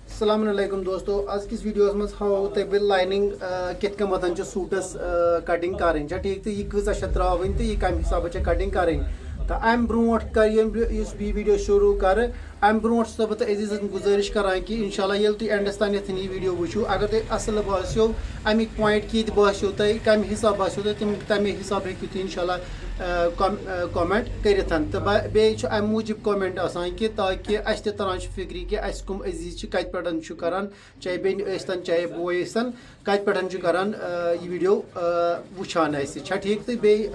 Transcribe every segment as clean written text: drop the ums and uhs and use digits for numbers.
السلام علیکم دوستو آج کس ویڈیوس مز ہاو تہ بہ لائننگ کت کمتن چھ سوٹس کٹنگ کریں ٹھیک تو یہ کۭژاہ چھ تراوٕنۍ تہ یہ کمہ حساب چھ کٹنگ کریں تو ام برونٹھ کر اس ویڈیو شروع کر ام برونٹھ چھُس بہٕ تۄہہِ عزیٖزن گُزٲرِش کران کہ انشاءاللہ ییٚلہِ تُہۍ اینڈس تانٮ۪تھ یہ ویڈیو وٕچھِو اگر تۄہہِ اصل باسیو امیِکۍ پویِنٹ کِتھ باسیو تۄہہِ کمہِ حساب باسیو تۄہہِ تمے حساب ہیٚکِو تُہۍ انشاءاللہ کومنٹ کٔرِتھ تہٕ بیٚیہِ چھُ امہِ موٗجوٗب کومنٹ آسان کہ تاکہ اَسہِ تہِ تران چھُ فِکرِ کہ اَسہِ کٕم عزیٖز چھِ کتہِ پٮ۪ٹھ چھُ کران چاہے بیٚنہِ ٲسۍتن چاہے بوے ٲسۍتن کتہِ پٮ۪ٹھ چھُ کران یہ ویڈیو وٕچھان اَسہِ چھا ٹھیٖک تہٕ بیٚیہِ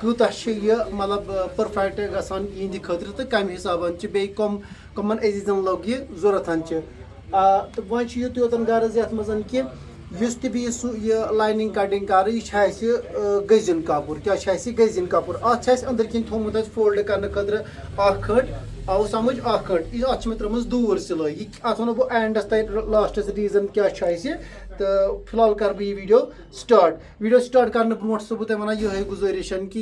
کۭژاہ چھِ یہِ مطلب پٔرفیکٹ گژھان یِہنٛدِ خٲطرٕ تہٕ کمہِ حسابن چھِ بیٚیہِ کمن عزیٖزن لوٚگ یہِ ضوٚرتھ چھِ تہٕ وۄنۍ چھُ یُتُے یوتن غرض یتھ منٛز کہ یُس تہِ بہٕ یہِ لایِنِنٛگ کٹنگ کرٕ یہِ چھِ اَسہِ گٔزِن کپُر کیٛاہ چھِ اَسہِ گٔزِن کپُر اتھ چھِ اَسہِ أنٛدرۍ کِنۍ تھوٚومُت اَسہِ فولڈ کرنہٕ خٲطرٕ اکھ کھٔٹ آو سمجھ اکھ کھٔٹ اتھ چھِ مےٚ ترٲومٕژ دوٗر سِلٲے یہِ اتھ ونو بہٕ اینڈس تۄہہِ لاسٹس ریٖزن کیٛاہ چھُ اَسہِ تہٕ فِلحال کرٕ بہٕ یہِ ویڈیو سٹارٹ کرنہٕ برونٛٹھ چھُسو بہٕ تۄہہِ ونان یِہے گُزٲرِشن کہ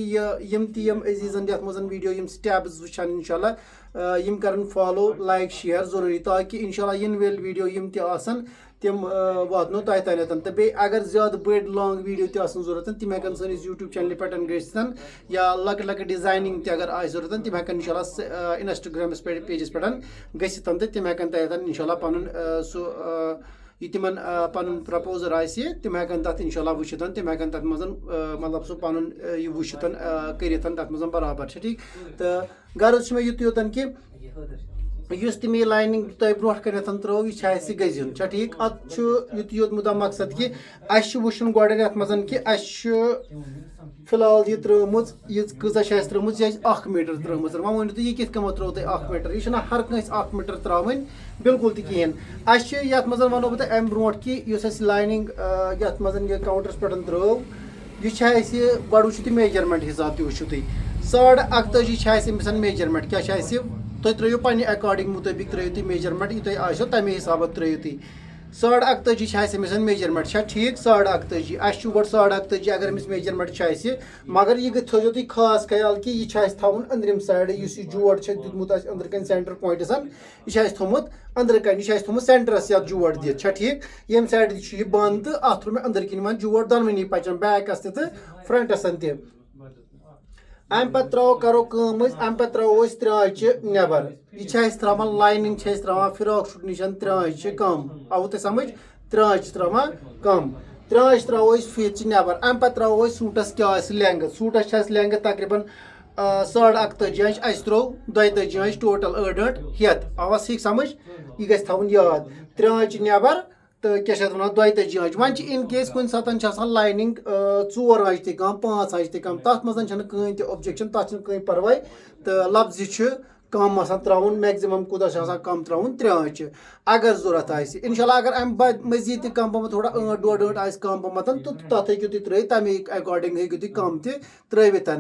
یِم تہِ یِم عزیٖزن یتھ منٛز ویڈیو یِم سٹیپٕز وٕچھن انشاءاللہ یِم کرن فالو لایک شیر ضروٗری تاکہ انشاءاللہ یِنہٕ وٲلۍ ویڈیو یِم تہِ آسن تِم واتنو تۄہہِ تانٮ۪تھ تہٕ بیٚیہِ اگر زیادٕ بٔڑۍ لانگ ویڈیو تہِ آسن ضوٚرتھ تِم ہٮ۪کن سٲنِس یوٗٹیوٗب چینلہِ پٮ۪ٹھ گٔژھِتھ یا لۄکٕٹۍ لۄکٕٹۍ ڈِزاینِنٛگ تہِ اگر آسہِ ضوٚرتھ تِم ہٮ۪کن انشاءاللہ انسٹاگرامس پٮ۪ٹھ پیجس پٮ۪ٹھ گٔژھِتھ تہٕ تِم ہٮ۪کن تتٮ۪ن انشاءاللہ پنُن سُہ یہ تمن پنُن پرپوزر آسہِ تِم ہٮ۪کن تتھ انشاءاللہ وٕچھِتھ تِم ہٮ۪کن تتھ منٛز مطلب سُہ پنُن یہِ وٕچھِتھ کٔرِتھ تتھ منٛز برابر چھِ ٹھیٖک تہٕ غرض چھُ مےٚ یُتُے یوتن کہ یُس تہِ مےٚ یہِ لایِنِنٛگ تۄہہِ برونٛٹھ کَنٮ۪تھ ترٲو یہِ چھِ اَسہِ گٔزِن چھا ٹھیٖک اَتھ چھُ یُتُے یوت مُدا مقصد کہ اَسہِ چھُ وٕچھُن گۄڈٕ یَتھ منٛز کہ اَسہِ چھُ فِلحال یہِ ترٲومٕژ یہِ کۭژاہ چھِ اَسہِ ترٲومٕژ یہِ چھِ اَسہِ 1 میٖٹر ترٲومٕژ وۄنۍ ؤنِو تُہۍ یہِ کِتھ کٔنۍ ترٲوو تۄہہِ 1 میٖٹر یہِ چھُنہٕ ہر کٲنٛسہِ 1 میٖٹر ترٛاوٕنۍ بِلکُل تہِ کِہیٖنۍ اَسہِ چھِ یَتھ منٛز وَنو بہٕ تۄہہِ اَمہِ برونٛٹھ کہ یُس اَسہِ لایِنِنٛگ یَتھ منٛز یہِ کاوُنٛٹرَس پٮ۪ٹھ ترٲو یہِ چھِ اَسہِ گۄڈٕ وٕچھِو تُہۍ میجرمٮ۪نٛٹ حِساب تہِ وٕچھِو تُہۍ 41 چھِ اَسہِ أمِس میجرمٮ۪نٛٹ کیٛاہ چھِ اَسہِ تُہۍ ترٲیِو پنٛنہِ اٮ۪کاڈِنٛگ مُطٲبِق ترٲیِو تُہۍ میجرمٮ۪نٛٹ یہِ تۄہہِ آسیو تَمے حِسابہٕ ترٲیِو تُہۍ 41 چھِ اَسہِ أمِس میجرمٮ۪نٛٹ چھا ٹھیٖک 41 اَسہِ چھُ گۄڈٕ 41 اگر أمِس میجرمٮ۪نٛٹ چھِ اَسہِ مگر یہِ تھٲیزیو تُہۍ خاص خیال کہ یہِ چھُ اَسہِ تھاوُن أنٛدرِم سایڈٕ یُس یہِ جوڑ چھُ دیُتمُت اَسہِ أنٛدرٕ کَنۍ سٮ۪نٹر پویِنٛٹَسن یہِ چھُ اَسہِ تھوٚمُت أنٛدرٕ کَنۍ یہِ چھُ اَسہِ تھوٚمُت سٮ۪نٹرس یتھ جوڑ دِتھ چھا ٹھیٖک ییٚمہِ سایڈٕ چھُ یہِ بنٛد تہٕ اتھ تھوٚو مےٚ أنٛدرٕ کِنۍ وۄنۍ جوڑ دۄنوٕنی پچن بیکس تہِ تہٕ فرنٹسن تہِ امہِ پتہٕ کرو کٲم أسۍ امہِ پتہٕ ترٛاوو أسۍ ترٛاچہِ نٮ۪بر یہِ چھِ اَسہِ ترٛاوان لایِنِنٛگ چھِ أسۍ ترٛاوان فِراک سوٗٹ نِش ترٛاچہِ کم آوُ تۄہہِ سمجھ ترٛاچ چھِ ترٛاوان کم ترٛاچ ترٛاوو أسۍ فیٖتچہِ نٮ۪بر امہِ پتہٕ ترٛاوو أسۍ سوٗٹس کیٛاہ آسہِ لینٛگٕتھ سوٗٹس چھِ اَسہِ لینٛگٕتھ تقریٖباً 41 انچ اَسہِ ترٛوو 42 انچ ٹوٹل أڑ ہٮ۪تھ آوا سیٖکھ سمجھ یہِ گژھِ تھاوُن یاد ترٛاچہِ نٮ۪بر تہٕ کیٛاہ چھِ اتھ ونان 42 انچ وۄنۍ چھِ اِن کیس کُنہِ ساتہٕ چھِ آسان لایِنِنٛگ 4 انچ تہِ کم 5 انچ تہِ کم تتھ منٛز چھنہٕ کٕہٕنۍ تہِ اوبجیکشن تتھ چھُنہٕ کٕہٕنۍ پرواے تہٕ لفظہِ چھُ کم آسان ترٛاوُن میکزِمم کوٗتاہ چھُ آسان کم ترٛاوُن 3 انچہِ اگر ضوٚرتھ آسہِ انشاءاللہ اگر امہِ مٔزیٖد تہِ کم پہمتھ تھوڑا 8.5 آسہِ کم پہمتھ تہٕ تتھ ہیٚکِو تُہۍ ترٛٲیِتھ تمے اٮ۪کاڈِنٛگ ہیٚکِو تُہۍ کم تہِ ترٛٲوِتھ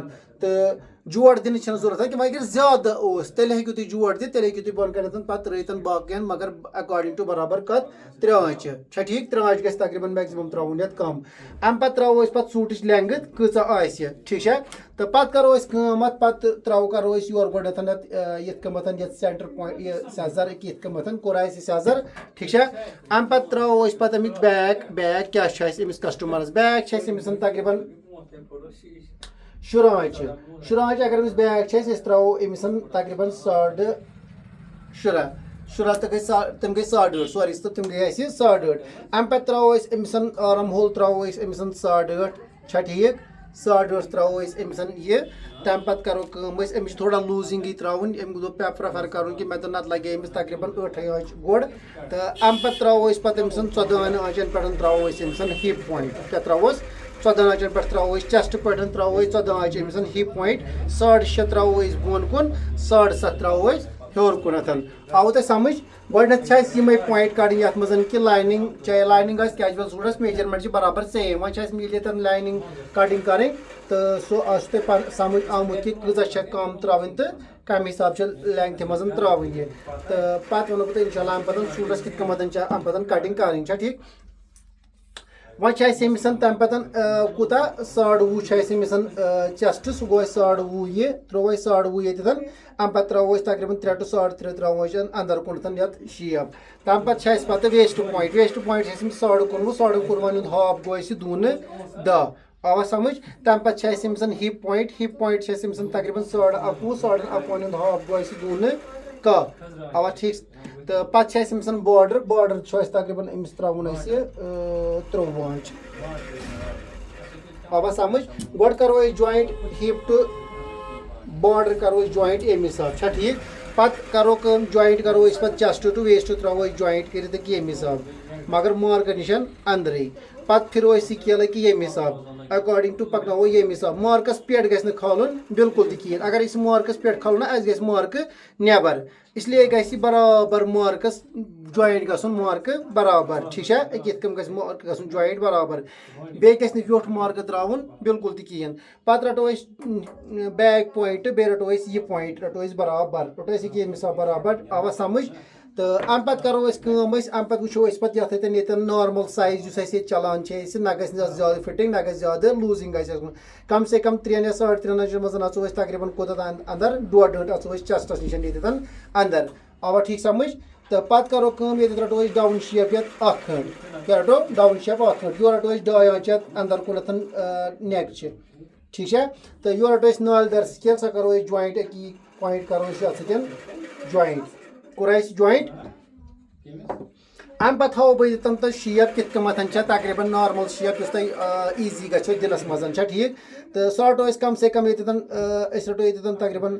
تہٕ جوڑ دِنٕچ چھنہٕ ضوٚرتھ کینٛہہ وۄنۍ اگر زیادٕ اوس تیٚلہِ ہیٚکِو تُہۍ جوڑ دِتھ تیٚلہِ ہیٚکِو تُہۍ بۄن کَنٮ۪تھ پتہٕ ترٛٲیِتھ باقین مگر اٮ۪کاڈِنٛگ ٹُو برابر کتھ 3 انچہِ چھا ٹھیٖک 3 انچ گژھِ تقریٖباً میکزِمم ترٛاوُن یتھ کم امہِ پتہٕ ترٛاوو أسۍ پتہٕ سوٗٹٕچ لینٛگٕتھ کۭژاہ آسہِ ٹھیٖک چھا تہٕ پتہٕ کرو أسۍ کٲم اتھ پتہٕ کرو أسۍ یورٕ گۄڈنٮ۪تھ یِتھ کٔنۍ یتھ سینٹر پویِنٹ یہِ سیزر یِتھ کٔنۍ کوٚر اَسہِ سیزر ٹھیٖک چھا امہِ پتہٕ ترٛاوو أسۍ پتہٕ امیُک بیک کیٛاہ چھُ اَسہِ أمِس کسٹمرس بیک چھِ اَسہِ أمِس تقریٖباً 16 انچ اگر أمِس بیک چھِ أسۍ ترٛاوو أمِس تقریٖباً 6.5 تہٕ گٔے تِم گٔے 8.5 سوری تہٕ تِم گٔے اَسہِ 8.5 امہِ پتہٕ ترٛاوو أسۍ أمِس آرم ہول ترٛاوو أسۍ أمِس 8.5 چھا ٹھیٖک 8.5 ترٛاوو أسۍ أمِس یہِ تمہِ پتہٕ کرو کٲم أسۍ أمِس چھِ تھوڑا لوٗزِنٛگٕے ترٛاوٕنۍ أمۍ دوٚپ پرٛیفر کرُن کہِ مےٚ دوٚپ نتہٕ لگہِ أمِس تقریٖباً 8 انچ گۄڈ تہٕ امہِ پتہٕ ترٛاوو أسۍ پتہٕ أمِس 14 انچن پٮ۪ٹھ ترٛاوو أسۍ أمِس ہِپ پویِنٹ کیٛاہ ترٛاووس 14 انچن پٮ۪ٹھ ترٛاوو أسۍ چیسٹ پٮ۪ٹھ ترٛاوو أسۍ 14 انچ أمِس ہِپ پویِنٹ 6.5 ترٛاوو أسۍ بۄن کُن 7.5 ترٛاوو أسۍ ہیوٚر کُنتھ آوُ تۄہہِ سمجھ گۄڈنٮ۪تھ چھِ اَسہِ یِمے پویِنٹ کڑٕنۍ یتھ منٛز کہ لایِنِنٛگ چاہے لایِنِنٛگ آسہِ کیجوَل سوٗٹس میجرمٮ۪نٛٹ چھِ برابر سیم وۄنۍ چھِ اَسہِ میٖڈیتن لایِنِنٛگ کٹنگ کرٕنۍ تہٕ سُہ آسہِ تۄہہِ سمجھ آمُت کہ کۭژاہ چھےٚ کم ترٛاوٕنۍ تہٕ کمہِ حساب چھِ لینٛگتھِ منٛز ترٛاوٕنۍ یہِ تہٕ پتہٕ ونو بہٕ تۄہہِ انشاءاللہ امہِ پتہٕ سوٗٹس کِتھ کٔنۍ چھِ امہِ پتہٕ کٹنگ کرٕنۍ چھا ٹھیٖک وۄنۍ چھِ اَسہِ أمِس تَمہِ پَتہٕ کوٗتاہ 20.5 چھِ اَسہِ أمِس چَسٹ سُہ گوٚو اَسہِ 20.5 یہِ ترٛوو اَسہِ 20.5 ییٚتٮ۪تھ اَمہِ پَتہٕ ترٛاوو أسۍ تقریٖباً 3 to 3.5 ترٛاوو أسۍ اَندَر کُنتھ یَتھ شیپ تَمہِ پَتہٕ چھِ اَسہِ پَتہٕ ویسٹ پویِنٛٹ چھِ اَسہِ أمِس 1.5 ہُنٛد ہاف گوٚو اَسہِ 2.10 آوا سَمٕجھ تَمہِ پَتہٕ چھِ اَسہِ أمِس ہِپ پویِنٛٹ چھِ اَسہِ أمِس تقریٖباً 11.5 ہُنٛد ہاف گوٚو اَسہِ 2.10 آوا ٹھیٖک تہٕ پَتہٕ چھِ اَسہِ أمِس باڈَر چھُ اَسہِ تقریٖباً أمِس ترٛاوُن اَسہِ 23 آوا سَمٕجھ گۄڈٕ کَرو أسۍ جویِنٛٹ ہِپ ٹُو باڈَر کَرو أسۍ جویِنٛٹ اَمہِ حِساب چھا ٹھیٖک پَتہٕ کَرو کٲم جویِنٛٹ کَرو أسۍ پَتہٕ چَسٹ ٹُو ویسٹ ترٛاوو أسۍ جویِنٛٹ کٔرِتھ أکہِ ییٚمہِ حِساب مگر مارکَر نِش اَنٛدرٕے پَتہٕ پھِرو أسۍ سِکیل أکہِ ییٚمہِ حِساب اٮ۪کاڈِنٛگ ٹُو پَکناوو ییٚمہِ حِساب مارکَس پٮ۪ٹھ گژھِ نہٕ کھالُن بِلکُل تہِ کِہیٖنۍ اگر أسۍ مارکَس پٮ۪ٹھ کھالو نہ اَسہِ گژھِ مارکہٕ نٮ۪بَر اِسلیے گژھِ یہِ برابر مارکَس جویِنٛٹ گژھُن مارکہٕ برابر ٹھیٖک چھا أکہِ یِتھ کٔنۍ گژھِ مارکہٕ گژھُن جویِنٛٹ برابر بیٚیہِ گژھِ نہٕ ویوٚٹھ مارکہٕ ترٛاوُن بِلکُل تہِ کِہیٖنۍ پَتہٕ رَٹو أسۍ بیک پویِنٛٹ بیٚیہِ رَٹو أسۍ یہِ پویِنٛٹ رَٹو أسۍ برابر رَٹو أسۍ أکہِ ییٚمہِ حِساب برابر آوا سَمٕجھ تہٕ اَمہِ پَتہٕ کَرو أسۍ کٲم اَمہِ پَتہٕ وٕچھو أسۍ پَتہٕ ییٚتٮ۪ن نارمَل سایز یُس اَسہِ ییٚتہِ چَلان چھِ اَسہِ نہ گژھِ نہٕ زیادٕ فِٹِنٛگ نہ گژھِ زیادٕ لوٗزِنٛگ گژھِ آسُن کَم سے کَم 3 یا 3.5 اِنچَن منٛز اَژو أسۍ تقریٖباً کوٗتاہ اَندَر 1.5 ہٲنٛٹ اَژو أسۍ چَسٹَس نِش ییٚتٮ۪تھ اَندَر آوا ٹھیٖک سَمٕجھ تہٕ پَتہٕ کَرو کٲم ییٚتٮ۪تھ رَٹو أسۍ ڈاوُن شیپ یَتھ 1 ہٲنٛٹ کیٛاہ رَٹو ڈاوُن شیپ 1 ہٲنٛٹ یورٕ رَٹو أسۍ 2 آنچہِ یَتھ اَندَر کُنَتھ نٮ۪کچہِ ٹھیٖک چھا تہٕ یورٕ رَٹو أسۍ نالہِ دار سِکیل سۄ کَرو أسۍ جویِنٛٹ أکہِ پویِنٛٹ کَرو أسۍ یَتھ سۭتۍ جویِنٛٹ کوٚر اَسہِ جویِنٛٹ اَمہِ پَتہٕ تھاوو بہٕ ییٚتٮ۪ن تۄہہِ شیپ کِتھ کٔنۍ چھےٚ تقریٖباً نارمَل شیپ یُس تۄہہِ ایٖزی گژھیو دِلَس منٛز چھا ٹھیٖک تہٕ سُہ رَٹو أسۍ کَم سے کَم ییٚتٮ۪تھ أسۍ رَٹو ییٚتٮ۪تھ تقریٖباً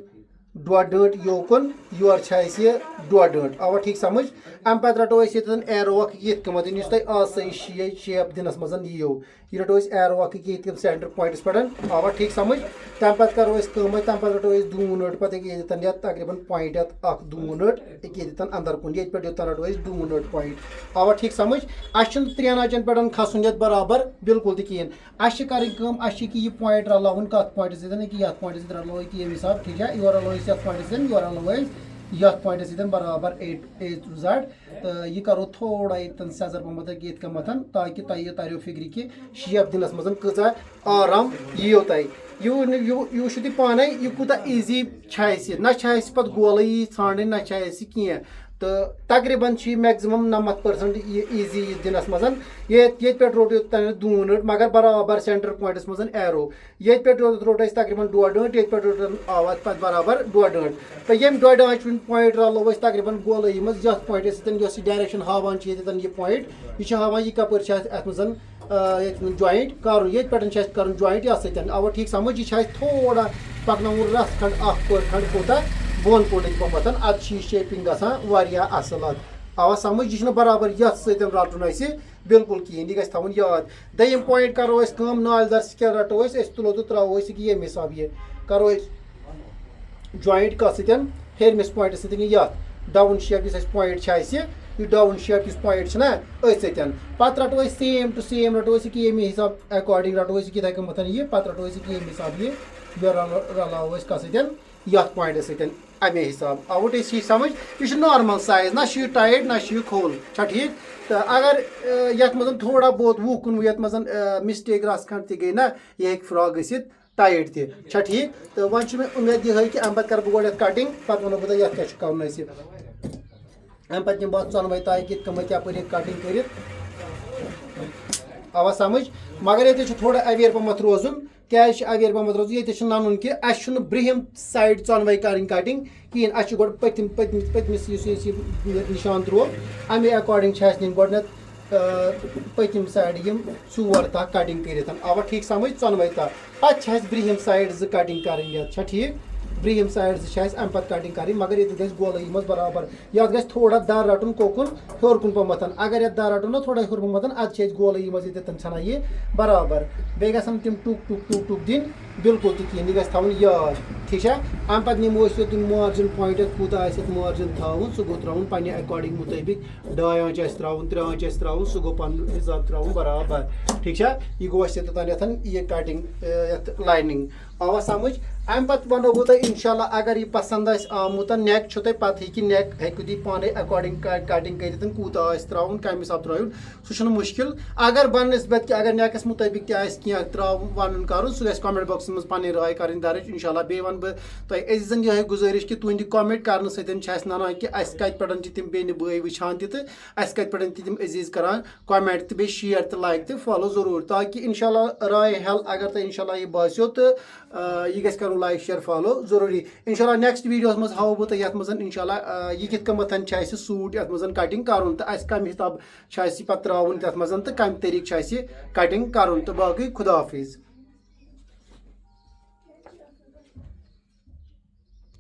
1.5 ہٲنٛٹ یوکُن یورٕ چھِ اَسہِ یہِ 1.5 ہٲنٛٹ آوا ٹھیٖک سَمٕجھ اَمہِ پَتہٕ رَٹو أسۍ ییٚتٮ۪تھ ایرو اَکھ یِتھ کٔنۍ یُس تۄہہِ آسٲیِش شیپ دِنَس منٛز یِیو یہِ رَٹو أسۍ ایرو اَکھ یِتھ کٔنۍ سٮ۪نٹَر پویِنٛٹَس پٮ۪ٹھ آوا ٹھیٖک سَمٕجھ تَمہِ پَتہٕ کَرو أسۍ کٲم تَمہِ پَتہٕ رَٹو أسۍ 2 ہٲنٛٹ پَتہٕ ییٚتٮ۪تھ یَتھ تقریٖباً پویِنٛٹ یَتھ 2 ہٲنٛٹ ییٚتٮ۪تھ اَندَر کُن ییٚتہِ پٮ۪ٹھ یوٚتَن رَٹو أسۍ 2 ہٲنٛٹ پویِنٛٹ آوا ٹھیٖک سَمٕجھ اَسہِ چھُنہٕ 3 آنچَن پٮ۪ٹھ کھسُن یَتھ برابر بِلکُل تہِ کِہیٖنۍ اَسہِ چھِ کَرٕنۍ کٲم اَسہِ چھِ یہِ پویِنٛٹ رَلاوُن کَتھ پویِنٛٹَس سۭتۍ أکہِ یَتھ پویِنٛٹَس سۭتۍ رَلاوو أکہِ ییٚمہِ حِساب ٹھیٖک چھا یورٕ رَلاوو أسۍ یَتھ پویِنٛٹَس سۭتۍ یورٕ رَلاوو أسۍ یَتھ پویِنٛٹَس سۭتۍ برابر A to Z تہٕ یہِ کَرو تھوڑا ییٚتٮ۪ن سٮ۪زَر پَہمَتھ یِتھ کٔنۍ تاکہِ تۄہہِ تَریو فِکرِ کہِ شیپ دِنَس منٛز کۭژاہ آرام یِیو تۄہہِ یہِ وٕچھِو تُہۍ پانَے یہِ کوٗتاہ ایٖزی چھِ اَسہِ نہ چھِ اَسہِ پَتہٕ گولٕے یی ژھانٛڈٕنۍ نہ چھِ اَسہِ کینٛہہ تہٕ تقریٖباً چھِ یہِ مٮ۪کزِمَم 90% یہِ ایٖزی یہِ دِنَس منٛز ییٚتہِ پٮ۪ٹھ روٚٹ یوٚتانٮ۪تھ 2 ہٲنٛٹ مگر برابر سٮ۪نٹَر پویِنٛٹَس منٛز ایرو ییٚتہِ پٮ۪ٹھ روٚٹ اَسہِ تقریٖباً 1.5 ہٲنٛٹ ییٚتہِ پٮ۪ٹھ روٚٹ آو اَتھ پَتہٕ برابر 1.5 ہٲنٛٹ تہٕ ییٚمہِ 1.5 آنچہِ ہُنٛد پویِنٛٹ رَلوو أسۍ تقریٖباً گولٲیی منٛز یَتھ پویِنٛٹَس سۭتۍ یۄس یہِ ڈایریکشَن ہاوان چھِ ییٚتٮ۪تھ یہِ پویِنٛٹ یہِ چھِ ہاوان یہِ کَپٲرۍ چھِ اَتھ منٛز ییٚتٮ۪ن جویِنٛٹ کَرُن ییٚتہِ پٮ۪ٹھ چھِ اَسہِ کَرُن جویِنٛٹ یَتھ سۭتۍ آوا ٹھیٖک سَمٕجھ یہِ چھِ اَسہِ تھوڑا پَکناوُن رَژھ کھنٛڈ 1 پٔر کھنٛڈ کوٗتاہ بۄن کُنٕچ پَہمَتھ اَدٕ چھِ یہِ شیپِنٛگ گژھان واریاہ اَصٕل اَتھ آوا سَمٕجھ یہِ چھُنہٕ برابر یَتھ سۭتۍ رَٹُن اَسہِ بِلکُل کِہیٖنۍ یہِ گژھِ تھاوُن یاد دوٚیِم پویِنٛٹ کَرو أسۍ کٲم نالہِ دار سِکیل رَٹو أسۍ تُلو تہٕ ترٛاوو أسۍ ییٚکیٛاہ ییٚمہِ حِساب یہِ کَرو أسۍ جویِنٛٹ کَتھ سۭتۍ ہیٚرمِس پویِنٛٹَس سۭتۍ یَتھ ڈاوُن شیپ یُس اَسہِ پویِنٛٹ چھِ اَسہِ یہِ ڈاوُن شیپ یُس پویِنٛٹ چھِنہ أتھۍ سۭتۍ پَتہٕ رَٹو أسۍ سیم ٹُو سیم رَٹو أسۍ ییٚکیٛاہ ییٚمہِ حِساب اٮ۪کاڈِنٛگ رَٹو أسۍ یِتھَے کٔنۍ یہِ پَتہٕ رَٹو أسۍ ییٚکیٛاہ ییٚمہِ حِساب یہِ رَلاوو أسۍ کَتھ سۭتۍ یَتھ پویِنٛٹَس سۭتۍ اَمے حِساب آوُ تۄہہِ ٹھیٖک سَمٕجھ یہِ چھُ نارمَل سایز نہ چھُ یہِ ٹایِٹ نہ چھُ یہِ کھوٚل چھا ٹھیٖک تہٕ اگر یَتھ منٛز تھوڑا بہت وُہ کُنوُہ یَتھ منٛز مِسٹیک رَژھ کھنٛڈ تہِ گٔے نہ یہِ ہیٚکہِ فراک گٔژھِتھ ٹایِٹ تہِ چھا ٹھیٖک تہٕ وۄنۍ چھُ مےٚ اُمید یِہٕے کہِ اَمہِ پَتہٕ کَرٕ بہٕ گۄڈٕ یَتھ کَٹِنٛگ پَتہٕ وَنو بہٕ تۄہہِ یَتھ کیٛاہ چھُ کَرُن اَسہِ اَمہِ پَتہٕ دِمہٕ بہٕ اَتھ ژۄنوَے تاے کِتھ کٔنۍ کَپٲرۍ ہیٚکہِ کَٹِنٛگ کٔرِتھ آوا سَمٕجھ مگر ییٚتہِ چھُ تھوڑا اَویر پَہمَتھ روزُن کیٛازِ چھُ اَویر پَہمَتھ روزُن ییٚتہِ چھُ نَنُن کہِ اَسہِ چھُنہٕ برٛنٛہِم سایڈ ژۄنوَے کَرٕنۍ کَٹِنٛگ کِہیٖنۍ اَسہِ چھُ گۄڈٕ پٔتمِس یُس اَسہِ یہِ نِشان ترٛوو اَمے اٮ۪کاڈِنٛگ چھِ اَسہِ نِنۍ گۄڈٕنٮ۪تھ پٔتِم سایڈٕ یِم 4 تَہہ کَٹِنٛگ کٔرِتھ آوا ٹھیٖک سَمٕجھ 2 تَہہ پَتہٕ چھِ اَسہِ برٛنٛہِم سایڈ 2 کَٹِنٛگ کَرٕنۍ یَتھ چھا ٹھیٖک برٛنٛہِم سایڈ 2 چھِ اَسہِ اَمہِ پَتہٕ کَٹِنٛگ کَرٕنۍ مگر ییٚتہِ گژھِ گولٲیی منٛز برابر یَتھ گژھِ تھوڑا دَر رَٹُن کوکُن ہیوٚر کُن پَہمَتھ اگر یَتھ دَر رَٹو نہ تھوڑا ہیوٚر پَہمَتھ اَدٕ چھِ أسۍ گولٲیی منٛز ییٚتٮ۪تھ ژھٮ۪نان یہِ برابر بیٚیہِ گژھن تِم ٹُک دِنۍ بِلکُل تہِ کِہیٖنۍ یہِ گژھِ تھاوُن یاد ٹھیٖک چھا اَمہِ پَتہٕ نِمو أسۍ یوٚتُن مارجَن پویِنٛٹ کوٗتاہ آسہِ اَتھ مارجَن تھاوُن سُہ گوٚو ترٛاوُن پنٛنہِ اٮ۪کاڈِنٛگ مُطٲبِق 2 آنچہِ آسہِ ترٛاوُن 3 آنچہِ آسہِ ترٛاوُن سُہ گوٚو پَنُن حِساب ترٛاوُن برابر ٹھیٖک چھا یہِ گوٚو اَسہِ یوٚتانٮ۪تھ یہِ کَٹِنٛگ یَتھ لاینِنٛگ آوا سَمٕجھ امہ پتہ ونو بہ تۄہہِ انشاءاللہ اگر یہ پسند آمت نیک چھو تۄہہِ پتہ کہ نیک ہیٚکِو تُہۍ پانے اکاڈنگ کٹنگ کٔرِتھ کوٗتاہ آسہِ تراوُن کمہِ حساب ترٛٲیُن سُہ چھُنہٕ مُشکل اگر بنسبت کہ اگر نیکس مطٲبق تہِ آسہِ کینٛہہ تراوُن ونُن کرُن سُہ گژھِ کامنٹ باکسس منٛز پنٕنۍ راے کرٕنۍ درج انشاءاللہ بیٚیہِ ونہٕ بہٕ تۄہہِ عزیزن یِہے گُزٲرِش کہ تُہنٛدِ کامنٹ کرنہٕ سۭتۍ چھِ اَسہِ ننان کہ اَسہِ کتہِ پٮ۪ٹھ چھِ تِم بیٚنہِ بٲے وٕچھان تہِ تہٕ اَسہِ کتہِ پٮ۪ٹھ تہِ تِم عزیز کران کامنٹ تہٕ بیٚیہِ شیر تہٕ لایک تہٕ فالو ضروٗر تاکہ انشاءاللہ راے حل اگر تۄہہِ انشاءاللہ یہِ باسیو تہٕ یہِ گژھِ کرُن لایک شیر فالو ضروٗری انشاءاللہ نیکسٹ ویڈیوس منٛز ہاوو بہٕ تۄہہِ یتھ منٛز انشاءاللہ یہِ کِتھ کٔنۍ چھِ اَسہِ سوٗٹ یتھ منٛز کٹنگ کرُن تہٕ اَسہِ کمہِ حساب چھِ اَسہِ یہِ پتہٕ تراوُن تتھ منٛز تہٕ کمہِ طریٖقہٕ چھِ اَسہِ کٹنگ کرُن تہٕ باقٕے خدا حافظ.